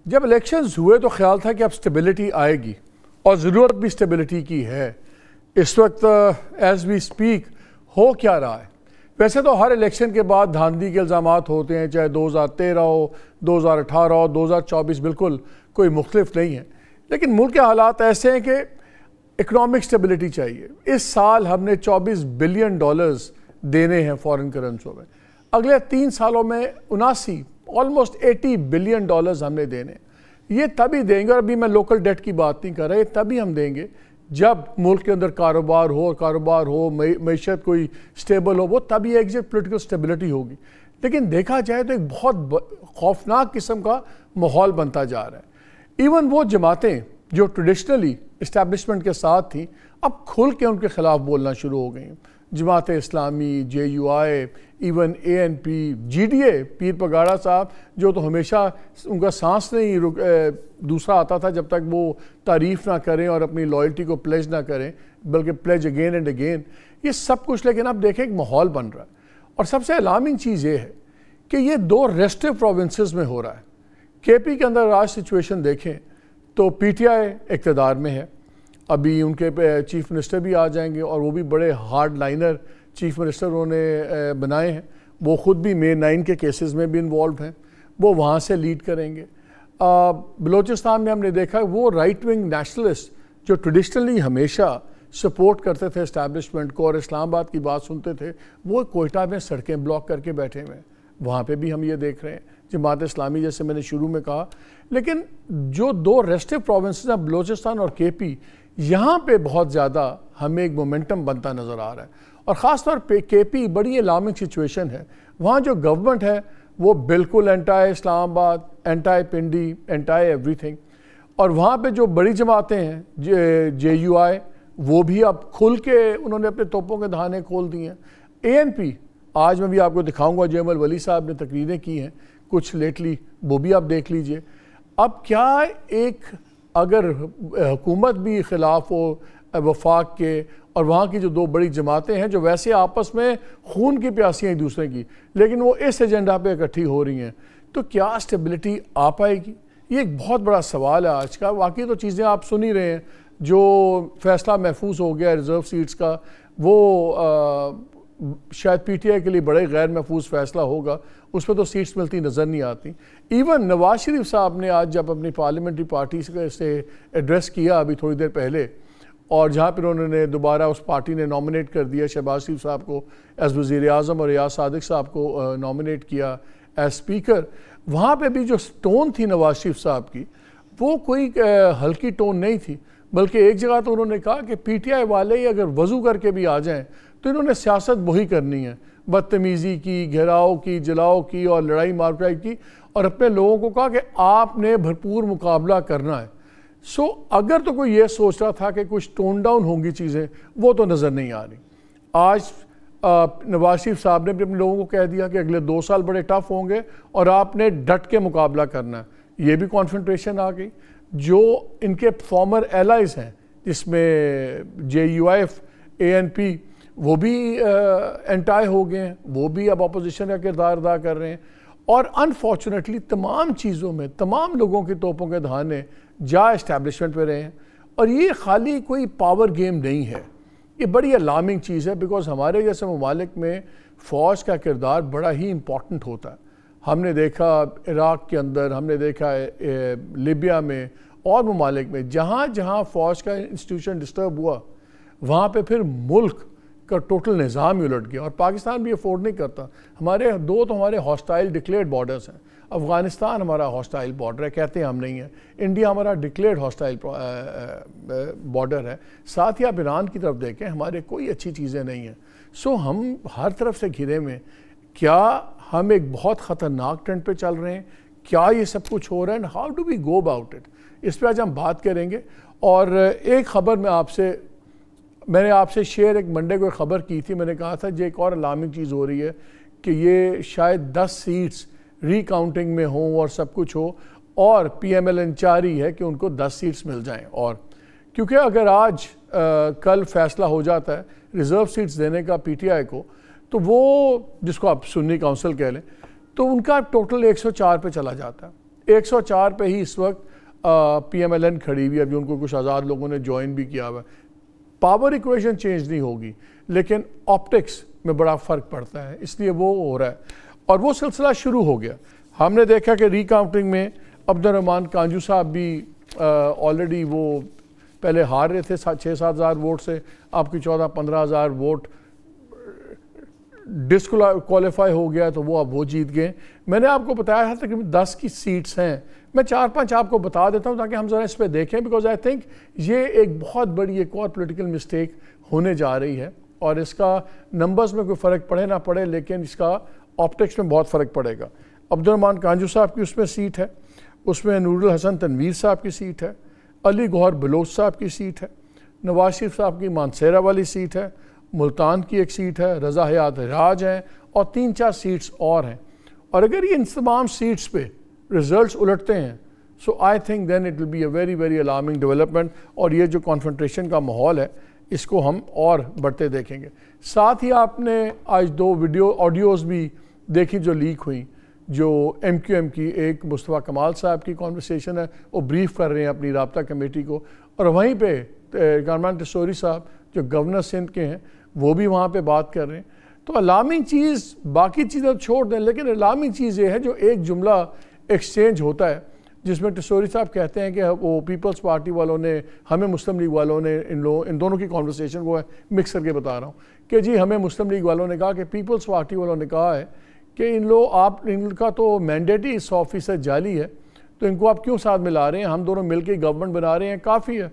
جب الیکشنز ہوئے تو خیال تھا کہ اب سٹیبلٹی آئے گی اور ضرورت بھی سٹیبلٹی کی ہے. اس وقت ایز وی سپیک ہو کیا رہا ہے؟ ویسے تو ہر الیکشن کے بعد دھاندلی کے الزامات ہوتے ہیں، چاہے 2013 ہو، 2018 ہو، 2024 بالکل کوئی مختلف نہیں ہے. لیکن ملک کے حالات ایسے ہیں کہ اکنامک سٹیبلٹی چاہیے. اس سال ہم نے $24 بلین دینے ہیں فارن کرنسیوں میں. اگلے 3 سالوں میں 79 آلموسٹ $80 بلین ہم نے دینے. یہ تبھی دیں گے، اور ابھی میں لوکل ڈیٹ کی بات نہیں کر رہا، یہ تبھی ہم دیں گے جب ملک کے اندر کاروبار ہو، معیشت کوئی سٹیبل ہو، وہ تبھی ایگزٹ پولیٹیکل سٹیبلٹی ہوگی. لیکن دیکھا جائے تو ایک بہت خوفناک قسم کا ماحول بنتا جا رہا ہے. ایون وہ جماعتیں جو ٹریڈیشنلی اسٹیبلشمنٹ کے ساتھ تھیں اب کھل کے ان کے خلاف بولنا شروع ہو گئی ہیں. Jamaat Islami, JUI، even ANP، GDA، پیر پگاڑا صاحب جو تو ہمیشہ ان کا سانس نہیں دوسرا آتا تھا جب تک وہ تعریف نہ کریں اور اپنی لائلٹی کو پلیج نہ کریں، بلکہ پلیج اگین اینڈ اگین. یہ سب کچھ لیکن اب دیکھیں ایک ماحول بن رہا ہے. اور سب سے الارمنگ چیز یہ ہے کہ یہ 2 ریسٹو پروونسز میں ہو رہا ہے. KP کے اندر آج سچویشن دیکھیں تو PTI اقتدار میں ہے. ابھی ان کے چیف منسٹر بھی آ جائیں گے اور وہ بھی بڑے ہارڈ لائنر چیف منسٹر انہوں نے بنائے ہیں. وہ خود بھی May 9 کے کیسز میں بھی انوالوڈ ہیں، وہ وہاں سے لیڈ کریں گے. بلوچستان میں ہم نے دیکھا وہ رائٹ ونگ نیشنلسٹ جو ٹریڈیشنلی ہمیشہ سپورٹ کرتے تھے اسٹیبلشمنٹ کو اور اسلام آباد کی بات سنتے تھے، وہ کوئٹہ میں سڑکیں بلاک کر کے بیٹھے ہوئے ہیں. وہاں پہ بھی ہم یہ دیکھ رہے ہیں جماعت اسلامی جیسے میں نے شروع میں کہا. لیکن جو 2 ریسٹو پروونسز ہیں بلوچستان اور KP، یہاں پہ بہت زیادہ ہمیں ایک مومنٹم بنتا نظر آ رہا ہے. اور خاص طور پہ KP بڑی الارمنگ سچویشن ہے. وہاں جو گورنمنٹ ہے وہ بالکل انٹائی اسلام آباد، انٹائی پنڈی، انٹائی ایوری تھنگ. اور وہاں پہ جو بڑی جماعتیں ہیں JUI، وہ بھی اب کھل کے انہوں نے اپنے توپوں کے دہانے کھول دی ہیں. ANP آج میں بھی آپ کو دکھاؤں گا، جیمل ولی صاحب نے تقریریں کی ہیں کچھ لیٹلی، وہ بھی آپ دیکھ لیجئے. اب کیا ایک اگر حکومت بھی خلاف ہو وفاق کے، اور وہاں کی جو 2 بڑی جماعتیں ہیں جو ویسے آپس میں خون کی پیاسی ہیں ایک دوسرے کی، لیکن وہ اس ایجنڈا پہ اکٹھی ہو رہی ہیں، تو کیا اسٹیبلٹی آ پائے گی؟ یہ ایک بہت بڑا سوال ہے آج کا. واقعی تو چیزیں آپ سن ہی رہے ہیں. جو فیصلہ محفوظ ہو گیا ریزرو سیٹس کا، وہ شاید PTI کے لیے بڑے غیر محفوظ فیصلہ ہوگا. اس پہ تو سیٹس ملتی نظر نہیں آتی. ایون نواز شریف صاحب نے آج جب اپنی پارلیمنٹری پارٹی سے ایڈریس کیا ابھی تھوڑی دیر پہلے، اور جہاں پہ انہوں نے دوبارہ اس پارٹی نے نامنیٹ کر دیا شہباز شریف صاحب کو ایز وزیر اعظم اور ریاض صادق صاحب کو نامنیٹ کیا ایز اسپیکر، وہاں پہ بھی جو ٹون تھی نواز شریف صاحب کی وہ کوئی ہلکی ٹون نہیں تھی. بلکہ ایک جگہ تو انہوں نے کہا کہ PTI والے اگر وضو کر کے بھی آ جائیں تو انہوں نے سیاست وہی کرنی ہے، بدتمیزی کی، گھیراؤ کی، جلاؤ کی اور لڑائی مارپیٹ کی، اور اپنے لوگوں کو کہا کہ آپ نے بھرپور مقابلہ کرنا ہے. اگر تو کوئی یہ سوچ رہا تھا کہ کچھ ٹون ڈاؤن ہوں گی چیزیں، وہ تو نظر نہیں آ رہی. آج نواز شریف صاحب نے بھی اپنے لوگوں کو کہہ دیا کہ اگلے 2 سال بڑے ٹف ہوں گے اور آپ نے ڈٹ کے مقابلہ کرنا ہے. یہ بھی کانفنٹریشن آ گئی. جو ان کے فارمر ایلائز ہیں جس میں JUI، ANP، وہ بھی انٹائی ہو گئے ہیں، وہ بھی اب اپوزیشن کا کردار ادا کر رہے ہیں. اور انفارچونیٹلی تمام چیزوں میں تمام لوگوں کی توپوں کے دہانے جا اسٹیبلشمنٹ پہ رہے ہیں. اور یہ خالی کوئی پاور گیم نہیں ہے، یہ بڑی الارمنگ چیز ہے. بیکاز ہمارے جیسے ممالک میں فوج کا کردار بڑا ہی امپورٹنٹ ہوتا ہے. ہم نے دیکھا عراق کے اندر، ہم نے دیکھا لیبیا میں اور ممالک میں، جہاں جہاں فوج کا انسٹیٹیوشن ڈسٹرب ہوا وہاں پہ پھر ملک کا ٹوٹل نظام ہی الٹ گیا. اور پاکستان بھی افورڈ نہیں کرتا. ہمارے 2 تو ہمارے ہاسٹائل ڈکلیئرڈ بارڈرز ہیں. افغانستان ہمارا ہاسٹائل بارڈر ہے، کہتے ہیں ہم نہیں ہیں. انڈیا ہمارا ڈکلیئرڈ ہاسٹائل بارڈر ہے. ساتھ ہی آپ ایران کی طرف دیکھیں، ہمارے کوئی اچھی چیزیں نہیں ہیں. ہم ہر طرف سے گھرے میں. کیا ہم ایک بہت خطرناک ٹرینڈ پہ چل رہے ہیں؟ کیا یہ سب کچھ ہو رہا ہے؟ How do we go about it? اس پہ آج ہم بات کریں گے. اور ایک خبر میں نے آپ سے شیئر ایک منڈے کو ایک خبر کی تھی. میں نے کہا تھا یہ ایک اور الارمنگ چیز ہو رہی ہے کہ یہ شاید 10 سیٹس ری کاؤنٹنگ میں ہوں اور سب کچھ ہو، اور PMLN چاہ رہی ہے کہ ان کو 10 سیٹس مل جائیں. اور کیونکہ اگر آج کل فیصلہ ہو جاتا ہے ریزرو سیٹس دینے کا PTI کو، تو وہ جس کو آپ سنی کونسل کہہ لیں، تو ان کا ٹوٹل 104 پہ چلا جاتا ہے. 104 پہ ہی اس وقت پی ایم ایل این کھڑی ہوئی ہے، ابھی ان کو کچھ آزاد لوگوں نے جوائن بھی کیا ہوا ہے. پاور ایکویشن چینج نہیں ہوگی لیکن آپٹکس میں بڑا فرق پڑتا ہے، اس لیے وہ ہو رہا ہے اور وہ سلسلہ شروع ہو گیا. ہم نے دیکھا کہ ری کاؤنٹنگ میں عبدالرحمان کانجو صاحب بھی آلریڈی وہ پہلے ہار رہے تھے 6-7 ہزار ووٹ سے، آپ کی 14-15 ہزار ووٹ ڈسکوالیفائی ہو گیا تو وہ اب وہ جیت گئے. میں نے آپ کو بتایا ہے تقریباً 10 کی سیٹس ہیں، میں 4-5 آپ کو بتا دیتا ہوں تاکہ ہم ذرا اس پہ دیکھیں، بیکاز آئی تھنک یہ ایک بہت بڑی ایک اور پولیٹیکل مسٹیک ہونے جا رہی ہے اور اس کا نمبرز میں کوئی فرق پڑے نہ پڑے لیکن اس کا آپٹکس میں بہت فرق پڑے گا. عبدالرحمان کانجو صاحب کی اس میں سیٹ ہے، اس میں نور الحسن تنویر صاحب کی سیٹ ہے، علی گوہر بلوچ صاحب کی سیٹ ہے، نواز شریف صاحب کی مانسیرہ والی سیٹ ہے، ملتان کی ایک سیٹ ہے، رضا حیات راج ہیں اور 3-4 سیٹس اور ہیں. اور اگر یہ ان تمام سیٹس پہ ریزلٹس الٹتے ہیں so I think then it will be a very very alarming development اور یہ جو کانفرنٹریشن کا ماحول ہے اس کو ہم اور بڑھتے دیکھیں گے. ساتھ ہی آپ نے آج 2 آڈیوز بھی دیکھی جو لیک ہوئیں، جو ایم کیو ایم کی، ایک مصطفیٰ کمال صاحب کی کانورسیشن ہے، وہ بریف کر رہے ہیں اپنی رابطہ کمیٹی کو، اور وہیں پہ کامران ٹسوری صاحب جو گورنر سندھ کے ہیں وہ بھی وہاں پہ بات کر رہے ہیں. تو الارمنگ چیز، باقی چیزیں چھوڑ دیں لیکن الارمنگ چیز یہ ہے جو ایک جملہ ایکسچینج ہوتا ہے جس میں ٹسوری صاحب کہتے ہیں کہ وہ پیپلز پارٹی والوں نے ہمیں، مسلم لیگ والوں نے، ان دونوں کی کانورسیشن کو مکس کر کے بتا رہا ہوں کہ جی ہمیں مسلم لیگ والوں نے کہا کہ پیپلز پارٹی والوں نے کہا ہے کہ ان کا تو مینڈیٹ ہی 100% جعلی ہے تو ان کو آپ کیوں ساتھ ملا رہے ہیں، ہم دونوں مل کے گورنمنٹ بنا رہے ہیں، کافی ہے.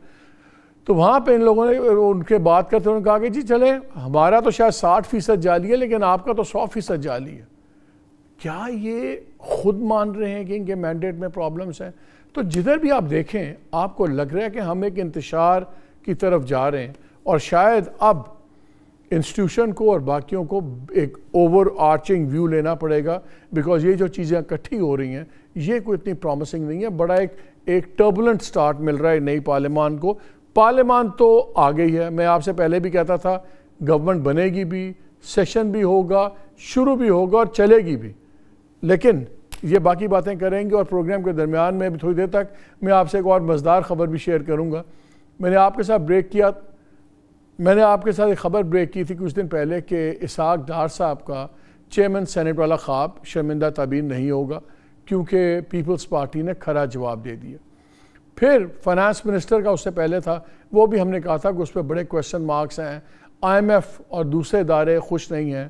تو وہاں پہ ان لوگوں نے ان کے بات کرتے انہوں نے کہا کہ جی چلیں ہمارا تو شاید 60% جعلی ہے لیکن آپ کا تو 100% جعلی ہے. کیا یہ خود مان رہے ہیں کہ ان کے مینڈیٹ میں پرابلمس ہیں؟ تو جدھر بھی آپ دیکھیں آپ کو لگ رہا ہے کہ ہم ایک انتشار کی طرف جا رہے ہیں اور شاید اب انسٹیٹیوشن کو اور باقیوں کو ایک اوور آرچنگ ویو لینا پڑے گا، بیکاز یہ جو چیزیں اکٹھی ہو رہی ہیں یہ کوئی اتنی پرومسنگ نہیں ہے. بڑا ایک ٹربولنٹ سٹارٹ مل رہا ہے نئی پارلیمان کو. پارلیمان تو آ گئی ہے، میں آپ سے پہلے بھی کہتا تھا گورنمنٹ بنے گی بھی، سیشن بھی ہوگا، شروع بھی ہوگا اور چلے گی بھی، لیکن یہ باقی باتیں کریں گے. اور پروگرام کے درمیان میں تھوڑی دیر تک میں آپ سے ایک اور مزدار خبر بھی شیئر کروں گا. میں نے آپ کے ساتھ ایک خبر بریک کی تھی کچھ دن پہلے کہ اسحاق ڈار صاحب کا چیئرمین سینٹ والا خواب شرمندہ تعبیر نہیں ہوگا کیونکہ پیپلز پارٹی نے کھرا جواب دے دیا. پھر فائنانس منسٹر کا اس سے پہلے تھا، وہ بھی ہم نے کہا تھا کہ اس پہ بڑے کویسچن مارکس ہیں. آئی ایم ایف اور دوسرے ادارے خوش نہیں ہیں،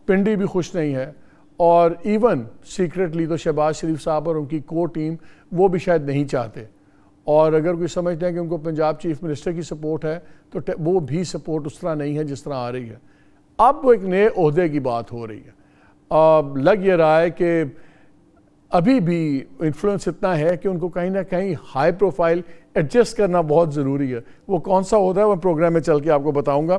پنڈی بھی خوش نہیں ہے، اور ایون سیکرٹلی تو شہباز شریف صاحب اور ان کی کور ٹیم وہ بھی شاید نہیں چاہتے. اور اگر کوئی سمجھتے ہیں کہ ان کو پنجاب چیف منسٹر کی سپورٹ ہے تو وہ بھی سپورٹ اس طرح نہیں ہے جس طرح آ رہی ہے. اب وہ ایک نئے عہدے کی بات ہو رہی ہے. لگ یہ رہا ہے کہ ابھی بھی انفلوئنس اتنا ہے کہ ان کو کہیں نہ کہیں ہائی پروفائل ایڈجسٹ کرنا بہت ضروری ہے. وہ کون سا عہدہ ہے وہ پروگرام میں چل کے آپ کو بتاؤں گا.